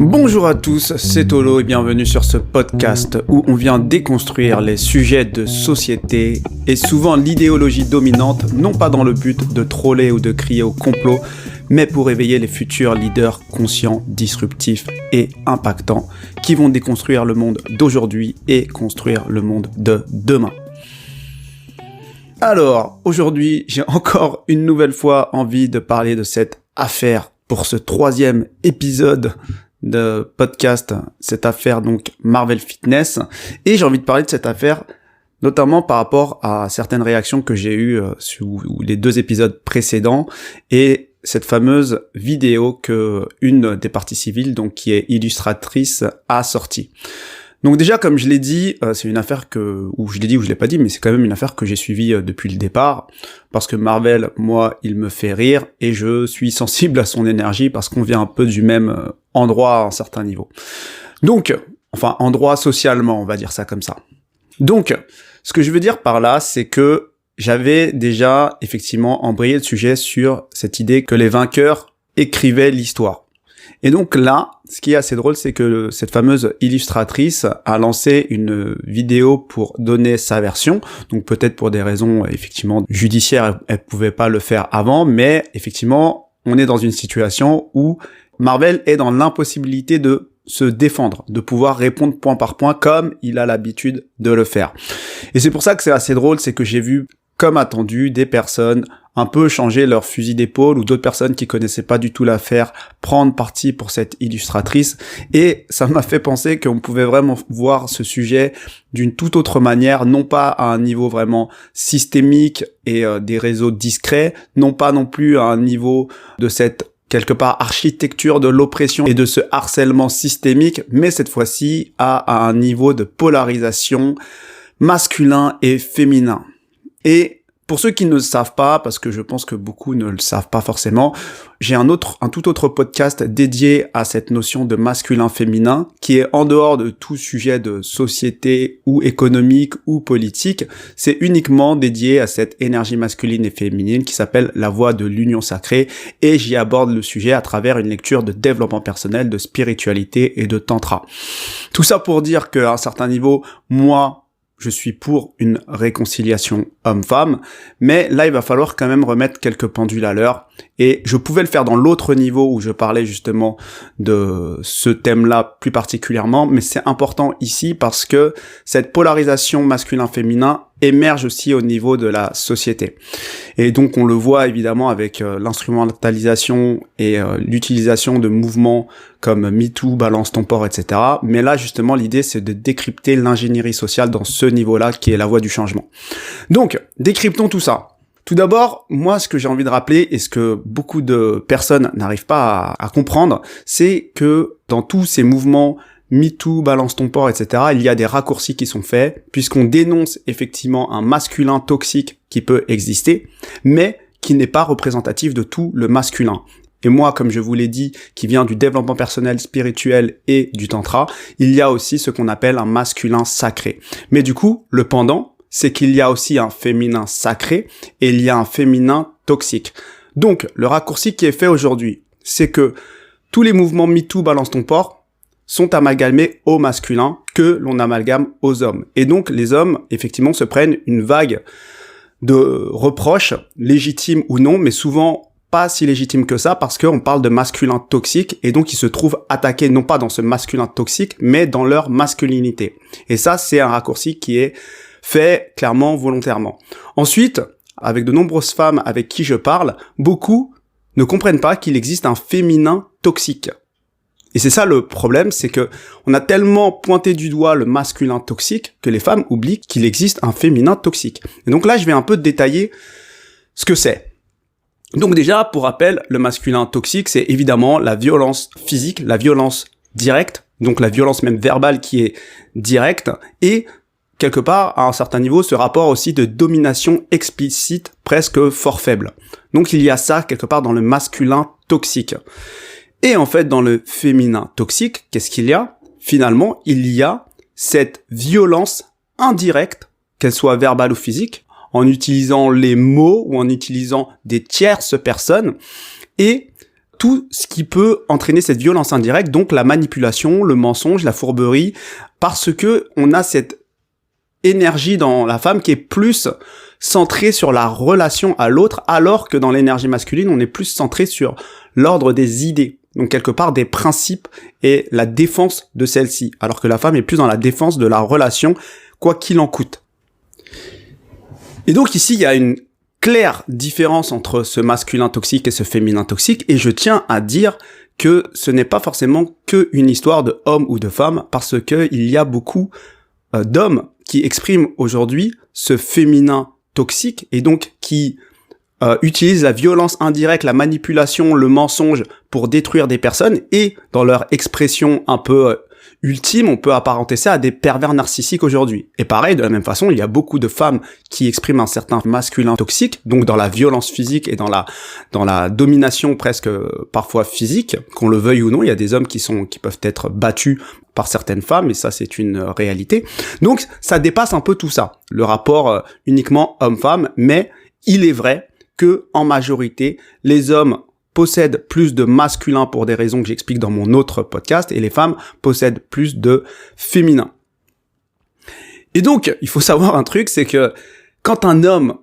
Bonjour à tous, c'est Tolo et bienvenue sur ce podcast où on vient déconstruire les sujets de société et souvent l'idéologie dominante, non pas dans le but de troller ou de crier au complot, mais pour éveiller les futurs leaders conscients, disruptifs et impactants qui vont déconstruire le monde d'aujourd'hui et construire le monde de demain. Alors, aujourd'hui, j'ai encore une nouvelle fois envie de parler de cette affaire pour ce 3e épisode de podcast, cette affaire donc Marvel Fitness, et j'ai envie de parler de cette affaire notamment par rapport à certaines réactions que j'ai eues sur les 2 épisodes précédents et cette fameuse vidéo que une des parties civiles, donc qui est illustratrice, a sortie. Donc déjà, comme je l'ai dit, c'est une affaire ou je l'ai pas dit, mais c'est quand même une affaire que j'ai suivie depuis le départ, parce que Marvel, moi, il me fait rire, et je suis sensible à son énergie, parce qu'on vient un peu du même endroit à un certain niveau. Donc, enfin, endroit socialement, on va dire ça comme ça. Donc, ce que je veux dire par là, c'est que j'avais déjà, effectivement, embrayé le sujet sur cette idée que les vainqueurs écrivaient l'histoire. Et donc là, ce qui est assez drôle, c'est que cette fameuse illustratrice a lancé une vidéo pour donner sa version. Donc peut-être pour des raisons effectivement judiciaires, elle pouvait pas le faire avant, mais effectivement, on est dans une situation où Marvel est dans l'impossibilité de se défendre, de pouvoir répondre point par point comme il a l'habitude de le faire. Et c'est pour ça que c'est assez drôle, c'est que j'ai vu, comme attendu, des personnes un peu changer leur fusil d'épaule ou d'autres personnes qui connaissaient pas du tout l'affaire prendre parti pour cette illustratrice, et ça m'a fait penser qu'on pouvait vraiment voir ce sujet d'une toute autre manière, non pas à un niveau vraiment systémique et des réseaux discrets, non pas non plus à un niveau de cette quelque part architecture de l'oppression et de ce harcèlement systémique, mais cette fois-ci à un niveau de polarisation masculin et féminin. Et pour ceux qui ne le savent pas, parce que je pense que beaucoup ne le savent pas forcément, j'ai un tout autre podcast dédié à cette notion de masculin-féminin, qui est en dehors de tout sujet de société ou économique ou politique. C'est uniquement dédié à cette énergie masculine et féminine qui s'appelle La Voie de l'Union Sacrée, et j'y aborde le sujet à travers une lecture de développement personnel, de spiritualité et de tantra. Tout ça pour dire qu'à un certain niveau, moi, je suis pour une réconciliation homme-femme, mais là, il va falloir quand même remettre quelques pendules à l'heure, et je pouvais le faire dans l'autre niveau où je parlais justement de ce thème-là plus particulièrement, mais c'est important ici parce que cette polarisation masculin-féminin émerge aussi au niveau de la société. Et donc, on le voit évidemment avec l'instrumentalisation et l'utilisation de mouvements comme MeToo, Balance ton port, etc. Mais là, justement, l'idée, c'est de décrypter l'ingénierie sociale dans ce niveau-là, qui est la voie du changement. Donc, décryptons tout ça. Tout d'abord, moi, ce que j'ai envie de rappeler, et ce que beaucoup de personnes n'arrivent pas à comprendre, c'est que dans tous ces mouvements MeToo, Balance ton port, etc., il y a des raccourcis qui sont faits, puisqu'on dénonce effectivement un masculin toxique qui peut exister, mais qui n'est pas représentatif de tout le masculin. Et moi, comme je vous l'ai dit, qui vient du développement personnel, spirituel et du tantra, il y a aussi ce qu'on appelle un masculin sacré. Mais du coup, le pendant, c'est qu'il y a aussi un féminin sacré et il y a un féminin toxique. Donc, le raccourci qui est fait aujourd'hui, c'est que tous les mouvements MeToo, Balance ton port sont amalgamés au masculin que l'on amalgame aux hommes. Et donc, les hommes, effectivement, se prennent une vague de reproches, légitimes ou non, mais souvent pas si légitimes que ça, parce qu'on parle de masculin toxique, et donc ils se trouvent attaqués non pas dans ce masculin toxique, mais dans leur masculinité. Et ça, c'est un raccourci qui est fait clairement, volontairement. Ensuite, avec de nombreuses femmes avec qui je parle, beaucoup ne comprennent pas qu'il existe un féminin toxique. Et c'est ça le problème, c'est que on a tellement pointé du doigt le masculin toxique que les femmes oublient qu'il existe un féminin toxique. Et donc là, je vais un peu détailler ce que c'est. Donc déjà, pour rappel, le masculin toxique, c'est évidemment la violence physique, la violence directe, donc la violence même verbale qui est directe, et quelque part, à un certain niveau, ce rapport aussi de domination explicite, presque fort faible. Donc il y a ça quelque part dans le masculin toxique. Et en fait, dans le féminin toxique, qu'est-ce qu'il y a ? Finalement, il y a cette violence indirecte, qu'elle soit verbale ou physique, en utilisant les mots ou en utilisant des tierces personnes, et tout ce qui peut entraîner cette violence indirecte, donc la manipulation, le mensonge, la fourberie, parce que on a cette énergie dans la femme qui est plus centrée sur la relation à l'autre, alors que dans l'énergie masculine, on est plus centré sur l'ordre des idées. Donc quelque part des principes et la défense de celle-ci, alors que la femme est plus dans la défense de la relation, quoi qu'il en coûte. Et donc ici, il y a une claire différence entre ce masculin toxique et ce féminin toxique, et je tiens à dire que ce n'est pas forcément qu'une histoire de homme ou de femme, parce que il y a beaucoup d'hommes qui expriment aujourd'hui ce féminin toxique, et donc qui utilisent la violence indirecte, la manipulation, le mensonge pour détruire des personnes, et dans leur expression un peu ultime, on peut apparenter ça à des pervers narcissiques aujourd'hui. Et pareil, de la même façon, il y a beaucoup de femmes qui expriment un certain masculin toxique, donc dans la violence physique et dans la domination presque parfois physique, qu'on le veuille ou non. Il y a des hommes qui peuvent être battus par certaines femmes, et ça c'est une réalité. Donc ça dépasse un peu tout ça, le rapport uniquement homme-femme, mais il est vrai que en majorité, les hommes possèdent plus de masculin pour des raisons que j'explique dans mon autre podcast, et les femmes possèdent plus de féminin. Et donc, il faut savoir un truc, c'est que quand un homme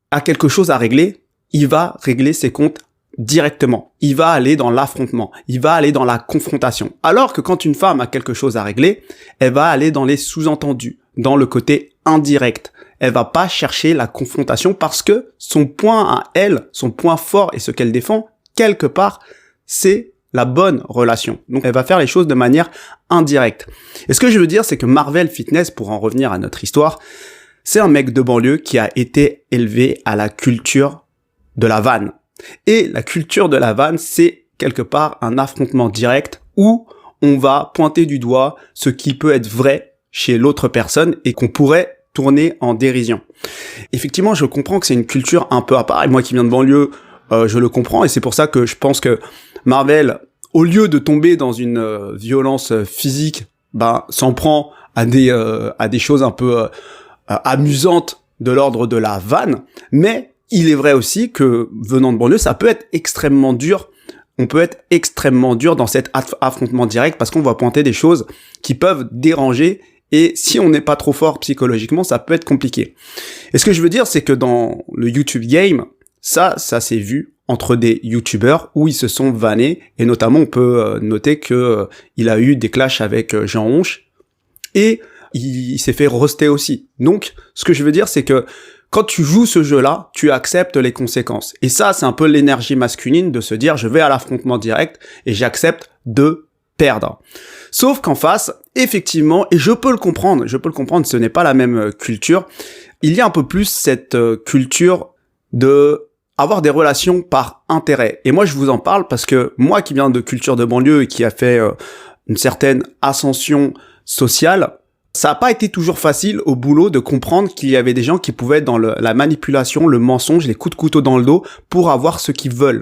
a quelque chose à régler, il va régler ses comptes directement. Il va aller dans l'affrontement, il va aller dans la confrontation. Alors que quand une femme a quelque chose à régler, elle va aller dans les sous-entendus, dans le côté indirect. Elle va pas chercher la confrontation parce que son point à elle, son point fort et ce qu'elle défend, quelque part, c'est la bonne relation. Donc elle va faire les choses de manière indirecte. Et ce que je veux dire, c'est que Marvel Fitness, pour en revenir à notre histoire, c'est un mec de banlieue qui a été élevé à la culture de la vanne. Et la culture de la vanne, c'est quelque part un affrontement direct où on va pointer du doigt ce qui peut être vrai chez l'autre personne et qu'on pourrait tourner en dérision. Effectivement, je comprends que c'est une culture un peu à part, et moi qui viens de banlieue, je le comprends, et c'est pour ça que je pense que Marvel, au lieu de tomber dans une violence physique, s'en prend à des choses un peu amusantes de l'ordre de la vanne. Mais il est vrai aussi que venant de banlieue, ça peut être extrêmement dur. On peut être extrêmement dur dans cet affrontement direct parce qu'on va pointer des choses qui peuvent déranger. Et si on n'est pas trop fort psychologiquement, ça peut être compliqué. Et ce que je veux dire, c'est que dans le YouTube game, ça s'est vu entre des youtubeurs où ils se sont vannés, et notamment on peut noter que il a eu des clashs avec Jean Honche, et il s'est fait roaster aussi. Donc, ce que je veux dire, c'est que quand tu joues ce jeu-là, tu acceptes les conséquences. Et ça, c'est un peu l'énergie masculine de se dire, je vais à l'affrontement direct, et j'accepte de perdre. Sauf qu'en face, effectivement, et je peux le comprendre, ce n'est pas la même culture, il y a un peu plus cette culture de avoir des relations par intérêt. Et moi, je vous en parle parce que moi qui viens de culture de banlieue et qui a fait une certaine ascension sociale, ça n'a pas été toujours facile au boulot de comprendre qu'il y avait des gens qui pouvaient être dans la manipulation, le mensonge, les coups de couteau dans le dos pour avoir ce qu'ils veulent.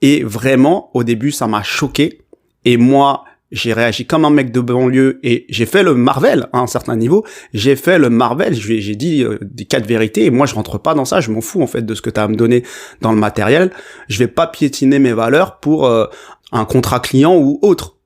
Et vraiment, au début, ça m'a choqué. Et moi, j'ai réagi comme un mec de banlieue et j'ai fait le Marvel à un certain niveau. J'ai fait le Marvel, j'ai dit des 4 vérités et moi je rentre pas dans ça, je m'en fous en fait de ce que tu as à me donner dans le matériel. Je vais pas piétiner mes valeurs pour un contrat client ou autre.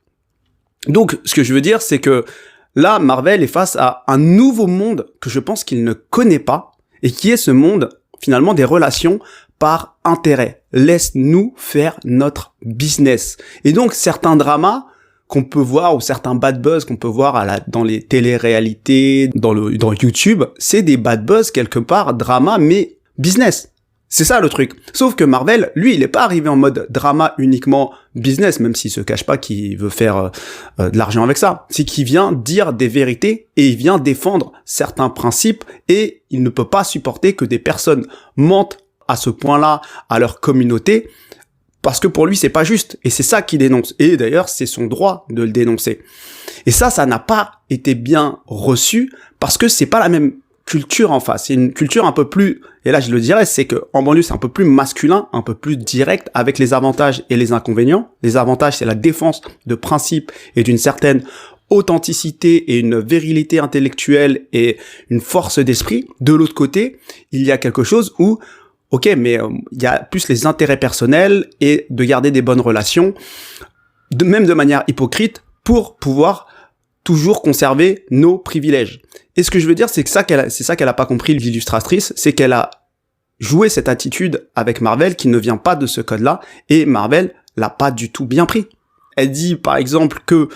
Donc ce que je veux dire, c'est que là Marvel est face à un nouveau monde que je pense qu'il ne connaît pas et qui est ce monde finalement des relations par intérêt. Laisse-nous faire notre business. Et donc certains dramas qu'on peut voir, ou certains bad buzz qu'on peut voir dans les téléréalités, dans YouTube, c'est des bad buzz quelque part, drama, mais business. C'est ça le truc. Sauf que Marvel, lui, il est pas arrivé en mode drama uniquement business, même s'il se cache pas qu'il veut faire de l'argent avec ça. C'est qu'il vient dire des vérités et il vient défendre certains principes et il ne peut pas supporter que des personnes mentent à ce point-là à leur communauté, parce que pour lui, c'est pas juste. Et c'est ça qu'il dénonce. Et d'ailleurs, c'est son droit de le dénoncer. Et ça n'a pas été bien reçu parce que c'est pas la même culture en face. C'est une culture un peu plus, et là je le dirais, c'est que en banlieue, c'est un peu plus masculin, un peu plus direct avec les avantages et les inconvénients. Les avantages, c'est la défense de principes et d'une certaine authenticité et une virilité intellectuelle et une force d'esprit. De l'autre côté, il y a quelque chose où ok, mais il y a plus les intérêts personnels et de garder des bonnes relations, même de manière hypocrite, pour pouvoir toujours conserver nos privilèges. Et ce que je veux dire, c'est ça qu'elle a pas compris, l'illustratrice, c'est qu'elle a joué cette attitude avec Marvel qui ne vient pas de ce code-là, et Marvel l'a pas du tout bien pris. Elle dit, par exemple, que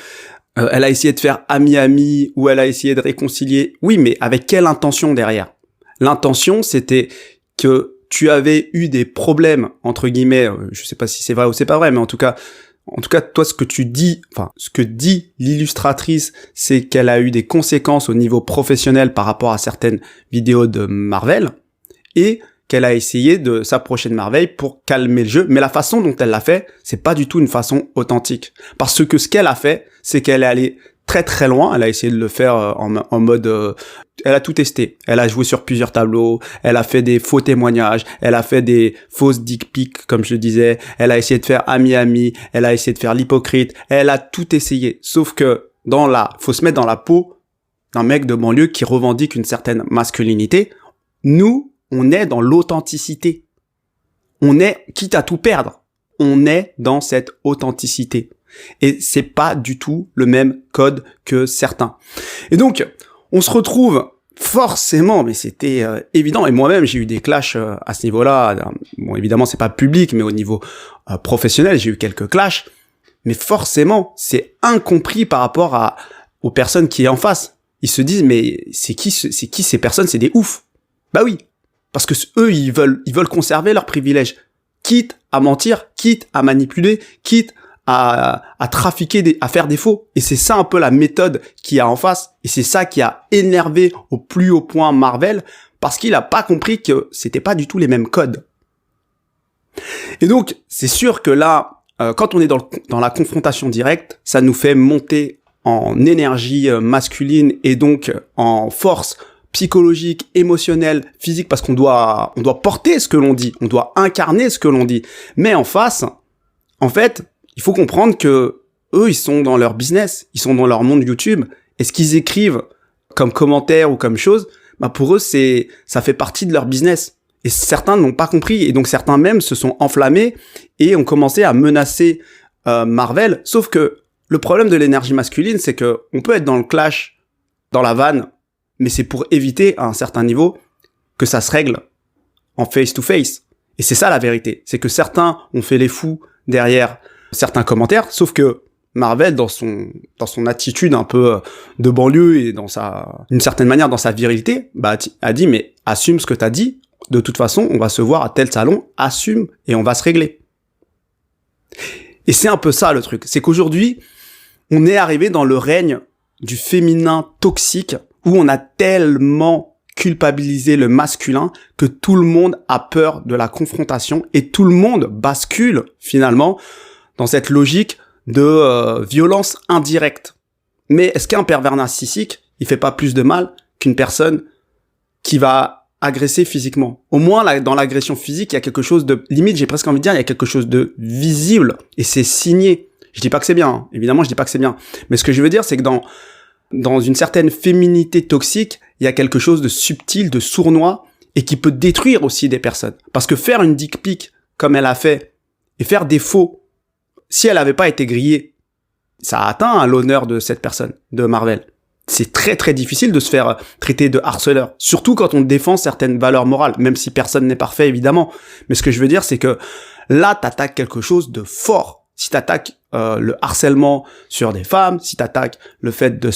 elle a essayé de faire ami-ami, ou elle a essayé de réconcilier. Oui, mais avec quelle intention derrière? L'intention, c'était que tu avais eu des problèmes, entre guillemets, je sais pas si c'est vrai ou c'est pas vrai, mais en tout cas, toi, ce que dit l'illustratrice, c'est qu'elle a eu des conséquences au niveau professionnel par rapport à certaines vidéos de Marvel, et qu'elle a essayé de s'approcher de Marvel pour calmer le jeu, mais la façon dont elle l'a fait, c'est pas du tout une façon authentique. Parce que ce qu'elle a fait, c'est qu'elle est allée très très loin, elle a essayé de le faire en mode... elle a tout testé. Elle a joué sur plusieurs tableaux, elle a fait des faux témoignages, elle a fait des fausses dick pics, comme je le disais, elle a essayé de faire ami-ami, elle a essayé de faire l'hypocrite, elle a tout essayé. Sauf que faut se mettre dans la peau d'un mec de banlieue qui revendique une certaine masculinité. Nous, on est dans l'authenticité. On est, quitte à tout perdre, on est dans cette authenticité. Et c'est pas du tout le même code que certains. Et donc, on se retrouve forcément, mais c'était évident, et moi-même j'ai eu des clashs à ce niveau-là. Bon, évidemment c'est pas public, mais au niveau professionnel, j'ai eu quelques clashs. Mais forcément, c'est incompris par rapport aux personnes qui est en face. Ils se disent, mais c'est qui ces personnes? C'est des oufs. Bah oui. Parce que eux, ils veulent conserver leurs privilèges, quitte à mentir, quitte à manipuler, quitte à trafiquer, à faire des faux. Et c'est ça un peu la méthode qu'il y a en face. Et c'est ça qui a énervé au plus haut point Marvel, parce qu'il a pas compris que c'était pas du tout les mêmes codes. Et donc, c'est sûr que là, quand on est dans la confrontation directe, ça nous fait monter en énergie masculine et donc en force psychologique, émotionnel, physique, parce qu'on doit porter ce que l'on dit, on doit incarner ce que l'on dit. Mais en face, en fait, il faut comprendre que eux, ils sont dans leur business, ils sont dans leur monde YouTube, et ce qu'ils écrivent comme commentaires ou comme chose, bah pour eux, ça fait partie de leur business. Et certains n'ont pas compris, et donc certains même se sont enflammés et ont commencé à menacer Marvel. Sauf que le problème de l'énergie masculine, c'est que on peut être dans le clash, dans la vanne, mais c'est pour éviter, à un certain niveau, que ça se règle en face-to-face. Et c'est ça la vérité. C'est que certains ont fait les fous derrière certains commentaires, sauf que Marvel, dans son attitude un peu de banlieue et d'une certaine manière, dans sa virilité, bah, a dit, mais assume ce que t'as dit. De toute façon, on va se voir à tel salon, assume, et on va se régler. Et c'est un peu ça, le truc. C'est qu'aujourd'hui, on est arrivé dans le règne du féminin toxique, où on a tellement culpabilisé le masculin que tout le monde a peur de la confrontation et tout le monde bascule finalement dans cette logique de violence indirecte. Mais est-ce qu'un pervers narcissique, il fait pas plus de mal qu'une personne qui va agresser physiquement? Au moins, là, dans l'agression physique, il y a quelque chose de... Limite, j'ai presque envie de dire, il y a quelque chose de visible et c'est signé. Je dis pas que c'est bien, hein. Évidemment, je dis pas que c'est bien. Mais ce que je veux dire, c'est que dans une certaine féminité toxique, il y a quelque chose de subtil, de sournois, et qui peut détruire aussi des personnes. Parce que faire une dick pic, comme elle a fait, et faire des faux, si elle n'avait pas été grillée, ça a atteint l'honneur de cette personne, de Marvel. C'est très très difficile de se faire traiter de harceleur, surtout quand on défend certaines valeurs morales, même si personne n'est parfait évidemment. Mais ce que je veux dire, c'est que là, t'attaques quelque chose de fort. Si t'attaques le harcèlement sur des femmes, si t'attaques le fait de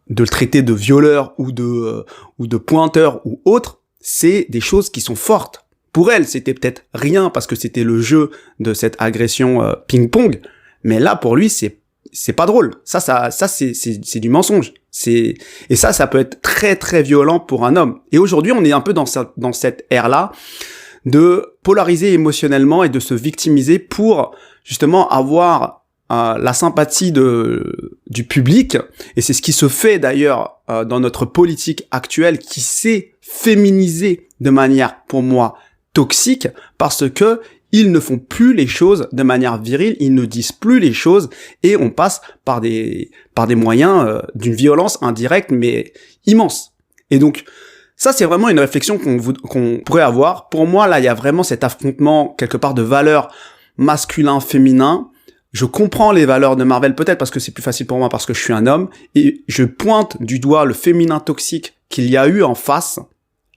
le traiter de violeur ou de pointeur ou autre, c'est des choses qui sont fortes. Pour elle, c'était peut-être rien parce que c'était le jeu de cette agression ping-pong, mais là pour lui c'est pas drôle. Ça c'est du mensonge. Et ça peut être très très violent pour un homme. Et aujourd'hui, on est un peu dans cette ère-là de polariser émotionnellement et de se victimiser pour justement avoir la sympathie du public. Et c'est ce qui se fait d'ailleurs dans notre politique actuelle qui s'est féminisée de manière, pour moi, toxique, parce que ils ne font plus les choses de manière virile, ils ne disent plus les choses, et on passe par des moyens d'une violence indirecte mais immense. Et donc, Ça, c'est vraiment une réflexion qu'on pourrait avoir. Pour moi, là, il y a vraiment cet affrontement, quelque part, de valeurs masculin-féminin. Je comprends les valeurs de Marvel, peut-être parce que c'est plus facile pour moi, parce que je suis un homme, et je pointe du doigt le féminin toxique qu'il y a eu en face,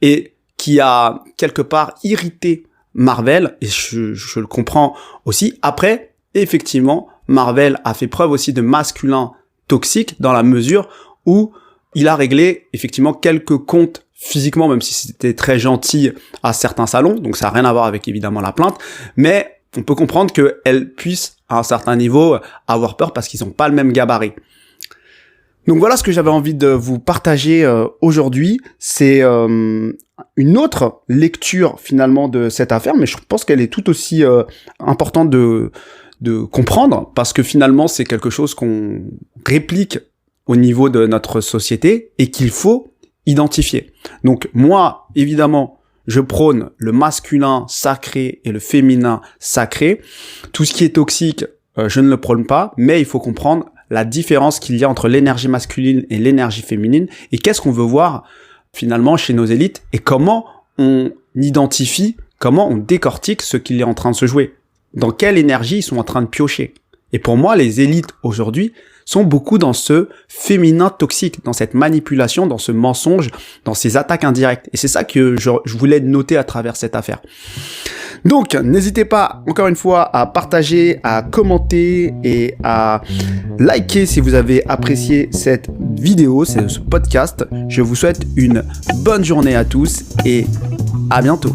et qui a, quelque part, irrité Marvel, et je le comprends aussi. Après, effectivement, Marvel a fait preuve aussi de masculin toxique, dans la mesure où il a réglé, effectivement, quelques comptes physiquement, même si c'était très gentil à certains salons, donc ça n'a rien à voir avec évidemment la plainte, mais on peut comprendre qu'elle puisse, à un certain niveau, avoir peur parce qu'ils n'ont pas le même gabarit. Donc voilà ce que j'avais envie de vous partager aujourd'hui, c'est une autre lecture finalement de cette affaire, mais je pense qu'elle est tout aussi importante de comprendre, parce que finalement c'est quelque chose qu'on réplique au niveau de notre société et qu'il faut identifier. Donc moi, évidemment, je prône le masculin sacré et le féminin sacré. Tout ce qui est toxique, je ne le prône pas, mais il faut comprendre la différence qu'il y a entre l'énergie masculine et l'énergie féminine, et qu'est-ce qu'on veut voir finalement chez nos élites, et comment on identifie, comment on décortique ce qu'il est en train de se jouer, dans quelle énergie ils sont en train de piocher. Et pour moi, les élites aujourd'hui sont beaucoup dans ce féminin toxique, dans cette manipulation, dans ce mensonge, dans ces attaques indirectes. Et c'est ça que je voulais noter à travers cette affaire. Donc, n'hésitez pas, encore une fois, à partager, à commenter et à liker si vous avez apprécié cette vidéo, ce podcast. Je vous souhaite une bonne journée à tous et à bientôt.